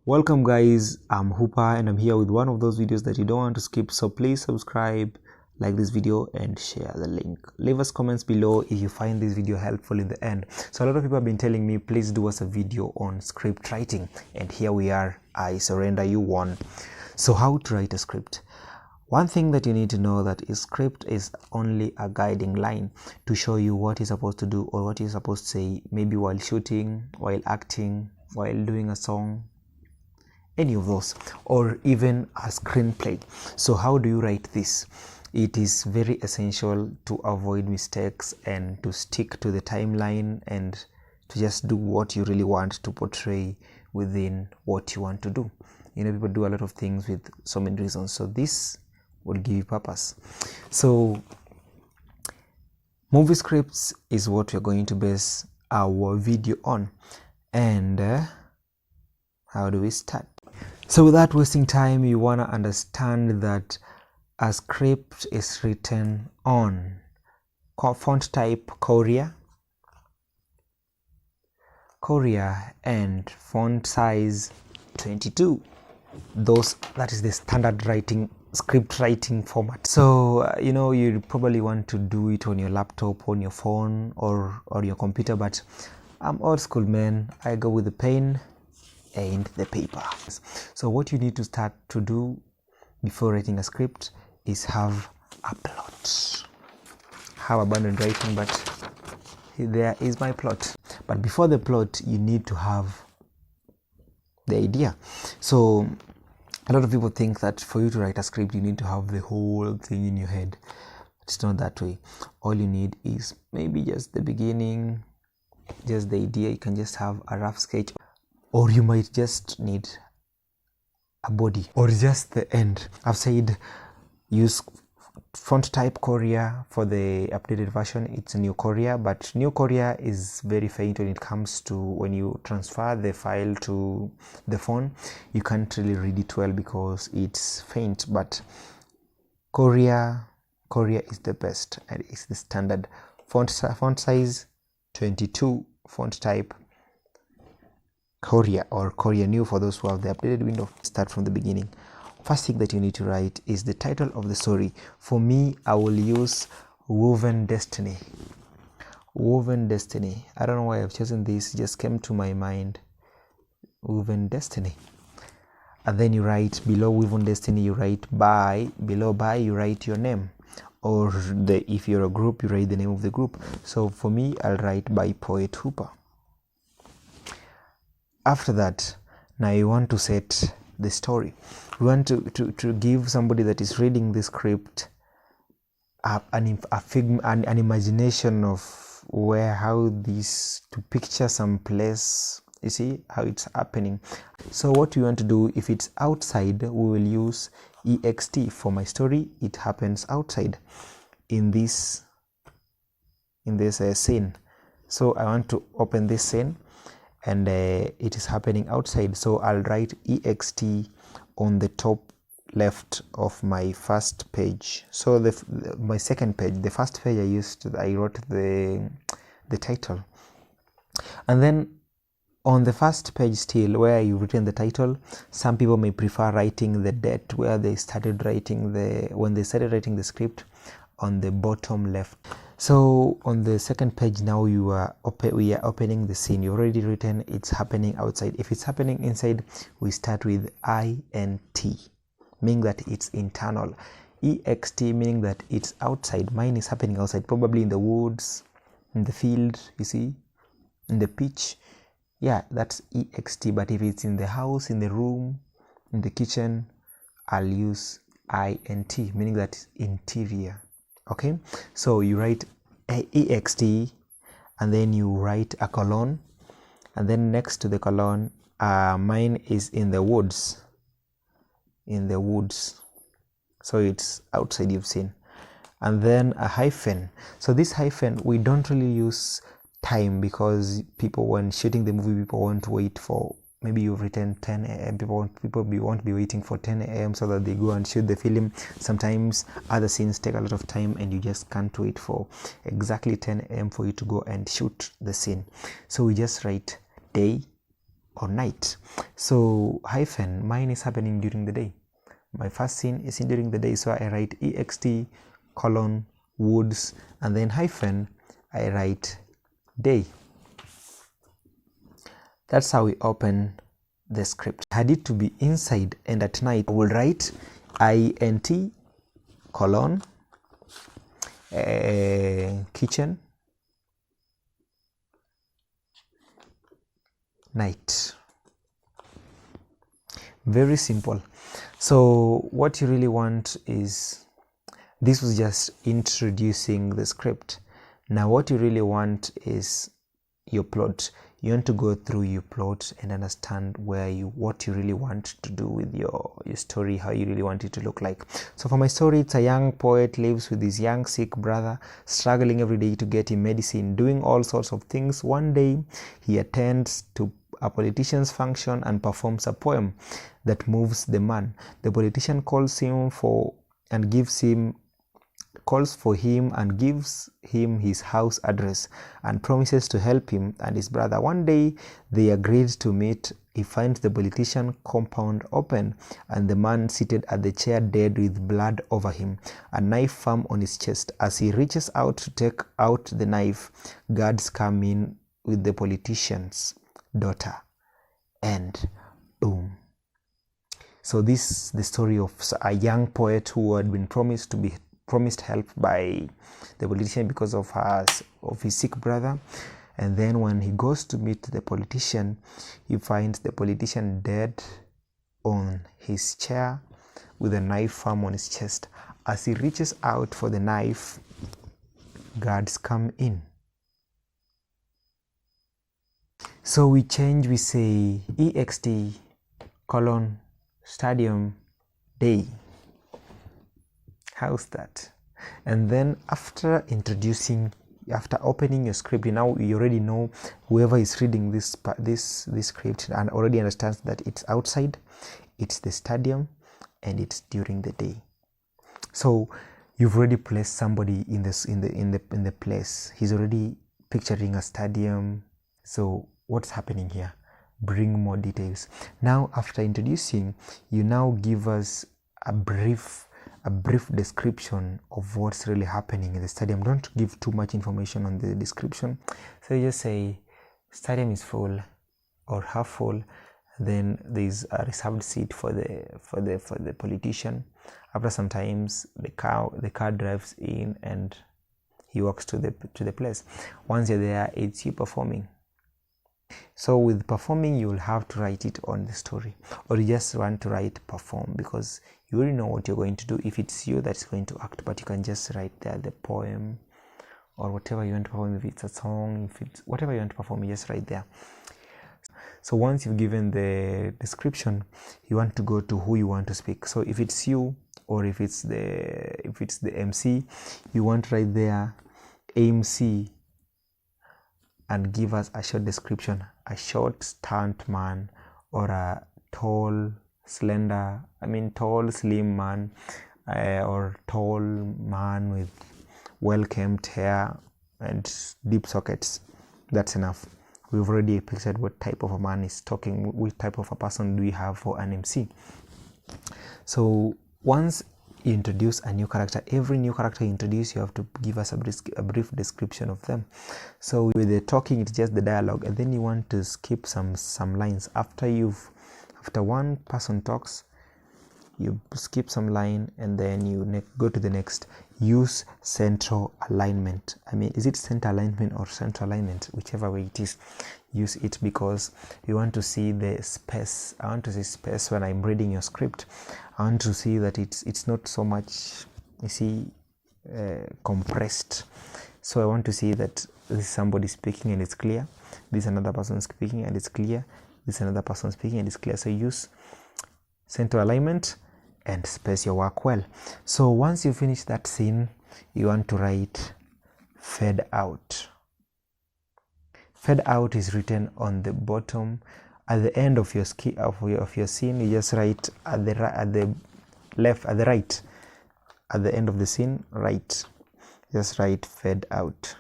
Welcome guys, I'm Hooper and I'm here with one of those videos that you don't want to skip, so please subscribe, like this video and share the link. Leave us comments below if you find this video helpful in the end. So a lot of people have been telling me please do us a video on script writing, and here we are. I surrender you one. So how to write a script. One thing that you need to know that a script is only a guiding line to show you what you're supposed to do or what you're supposed to say, maybe while shooting, while acting, while doing a song, any of those, or even a screenplay. So how do you write this? It is very essential to avoid mistakes and to stick to the timeline and to just do what you really want to portray within what you want to do. You know, people do a lot of things with so many reasons, so this will give you purpose. So movie scripts is what we're going to base our video on. And how do we start? So without wasting time, you want to understand that a script is written on font type Courier and font size 22. That is the standard script writing format. So you know, you probably want to do it on your laptop, on your phone, or your computer, but I'm old school, man. I go with the pen and the paper. So what you need to start to do before writing a script is have a plot. Have abandoned writing, but there is my plot. But before the plot, you need to have the idea. So a lot of people think that for you to write a script, you need to have the whole thing in your head. It's not that way. All you need is maybe just the beginning, just the idea. You can just have a rough sketch, or you might just need a body, or just the end. I've said use font type Courier for the updated version. It's a new Courier, but new Courier is very faint when it comes to when you transfer the file to the phone. You can't really read it well because it's faint, but Courier is the best, and it's the standard font size 22, font type Courier, or Courier New for those who have the updated window. Start from the beginning. First thing that you need to write is the title of the story. For me, I will use Woven Destiny. Woven Destiny. I don't know why I've chosen this, it just came to my mind. Woven Destiny. And then you write below Woven Destiny, you write by. Below by, you write your name. Or if you're a group, you write the name of the group. So for me, I'll write by Poet Hooper. After that, now you want to set the story. We want to give somebody that is reading the script an imagination of to picture some place. You see how it's happening. So what we want to do, if it's outside, we will use ext. For my story, it happens outside in this scene. So I want to open this scene, and it is happening outside, so I'll write ext on the top left of my first page. So my second page, the first page I wrote the title, and then on the first page still where you've written the title, some people may prefer writing the date where they started writing when they started writing the script on the bottom left. So on the second page now we are opening the scene. You've already written it's happening outside. If it's happening inside, we start with int, meaning that it's internal. Ext meaning that it's outside. Mine is happening outside, probably in the woods, in the field, you see, in the pitch. Yeah, that's ext. But if it's in the house, in the room, in the kitchen, I'll use int, meaning that it's interior. Okay, so you write ext, and then you write a colon, and then next to the colon, mine is in the woods. So it's outside, you've seen, and then a hyphen. So this hyphen, we don't really use time, because people, when shooting the movie, people want to wait for, maybe you've written 10 a.m. people won't be waiting for 10 a.m. so that they go and shoot the film. Sometimes other scenes take a lot of time, and you just can't wait for exactly 10 a.m. for you to go and shoot the scene. So we just write day, or night. So hyphen, mine is happening during the day. My first scene is in during the day, so I write ext colon woods, and then hyphen, I write day. That's how we open the script. Had it to be inside and at night, I will write int colon kitchen night. Very simple. So what you really want is, this was just introducing the script. Now what you really want is your plot. You want to go through your plot and understand what you really want to do with your story, how you really want it to look like. So for my story, it's a young poet lives with his young sick brother, struggling every day to get him medicine, doing all sorts of things. One day he attends to a politician's function and performs a poem that moves the man. The politician calls for him and gives him his house address and promises to help him and his brother. One day they agreed to meet. He finds the politician compound open and the man seated at the chair dead with blood over him, a knife firm on his chest. As he reaches out to take out the knife, guards come in with the politician's daughter, and boom. So this is the story of a young poet who had been promised help by the politician because of his sick brother, and then when he goes to meet the politician, he finds the politician dead on his chair with a knife firm on his chest. As he reaches out for the knife, guards come in. So we say ext colon stadium day. How's that? And then after opening your script, now you already know, whoever is reading this script and already understands that it's outside, it's the stadium, and it's during the day. So you've already placed somebody in the place. He's already picturing a stadium. So what's happening here? Bring more details. Now after introducing, you now give us a brief description of what's really happening in the stadium. Don't give too much information on the description. So you just say stadium is full or half full. Then there's a reserved seat for the politician. After some times, the car drives in and he walks to the place. Once you're there, it's you performing. So with performing, you will have to write it on the story, or you just want to write perform because you already know what you're going to do. If it's you that's going to act, but you can just write there the poem or whatever you want to perform. If it's a song, if it's whatever you want to perform, you just write there. So once you've given the description, you want to go to who you want to speak. So if it's you, or if it's the MC, you want to write there AMC and give us a short description. A short stunt man, or a tall slim man, or tall man with well-kempt hair and deep sockets. That's enough. We've already pictured what type of a man is talking, which type of a person do we have for an MC. So once you introduce a new character, every new character you introduce, you have to give us a brief description of them. So with the talking, it's just the dialogue, and then you want to skip some lines. After one person talks, you skip some line, and then you go to the next. Use central alignment. Is it center alignment or central alignment? Whichever way it is, use it, because you want to see the space. I want to see space when I'm reading your script. I want to see that it's not so much, compressed. So I want to see that this is somebody speaking and it's clear. This is another person speaking and it's clear. This is another person speaking and it's clear. So use central alignment and space your work well. So once you finish that scene, you want to write fade out. Fade out is written on the bottom. At the end of your scene, you just write at the right, at the end of the scene, right. Just write fade out.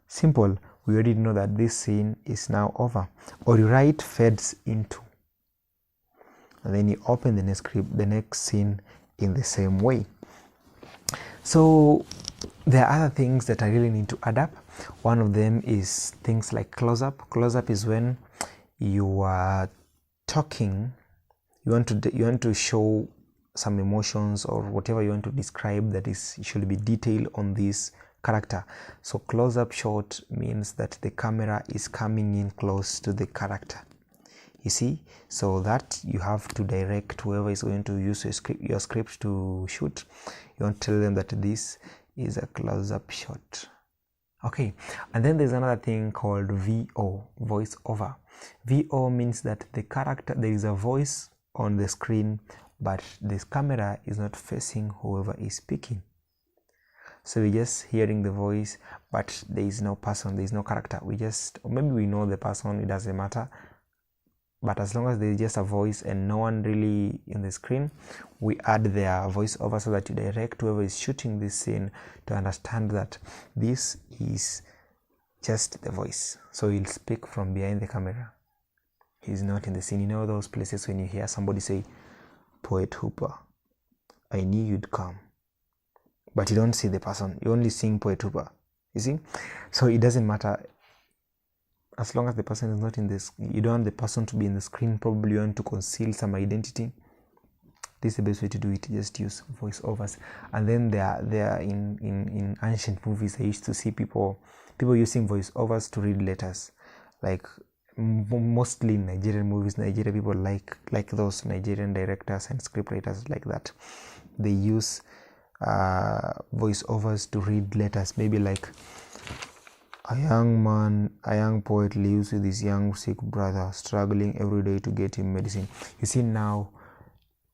Simple. we already know that this scene is now over. Or you write fades into, and then you open the next scene in the same way. So there are other things that I really need to add up. One of them is things like close-up. Close-up is when you are talking, you want to show some emotions or whatever you want to describe that is should be detailed on this character. So close-up shot means that the camera is coming in close to the character, you see, so that you have to direct whoever is going to use your script to shoot. You want to tell them that this is a close-up shot. Okay, and then there's another thing called VO, voice over. VO means that the character, there is a voice on the screen, but this camera is not facing whoever is speaking. So we're just hearing the voice, but there is no person, there is no character. Or maybe we know the person, it doesn't matter. But as long as there is just a voice and no one really in the screen, we add their voice over so that you direct whoever is shooting this scene to understand that this is just the voice. So he'll speak from behind the camera. He's not in the scene. You know those places when you hear somebody say, "Poet Hooper, I knew you'd come." But you don't see the person. You only sing Poet Hooper. You see? So it doesn't matter. As long as the person is not in this, you don't want the person to be in the screen. Probably you want to conceal some identity. This is the best way to do it. Just use voiceovers. And then there in ancient movies, I used to see people using voiceovers to read letters. Like mostly in Nigerian movies, Nigerian people like those Nigerian directors and scriptwriters like that. They use voiceovers to read letters. Maybe like, "A young poet lives with his young sick brother, struggling every day to get him medicine." You see, now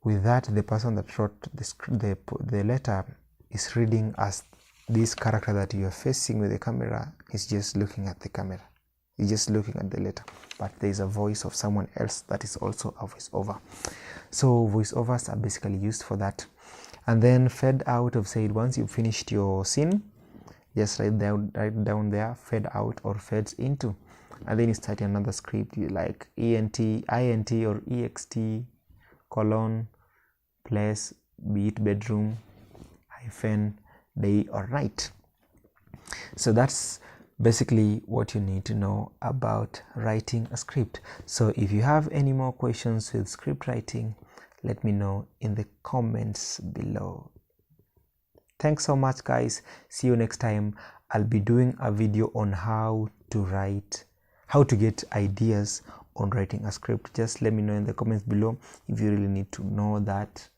with that, the person that wrote the letter is reading as this character that you are facing with the camera is just looking at the camera. He's just looking at the letter, but there is a voice of someone else that is also a voiceover. So voiceovers are basically used for that. And then fade out, of said, once you've finished your scene, just write down there fade out or fades into, and then you start another script. You like int or ext colon place, be it bedroom hyphen day or night. So that's basically what you need to know about writing a script. So if you have any more questions with script writing, let me know in the comments below. Thanks so much, guys. See you next time. I'll be doing a video on how to get ideas on writing a script. Just let me know in the comments below if you really need to know that.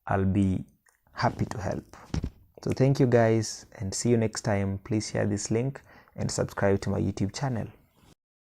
I'll be happy to help. So thank you, guys, and see you next time. Please share this link and subscribe to my YouTube channel.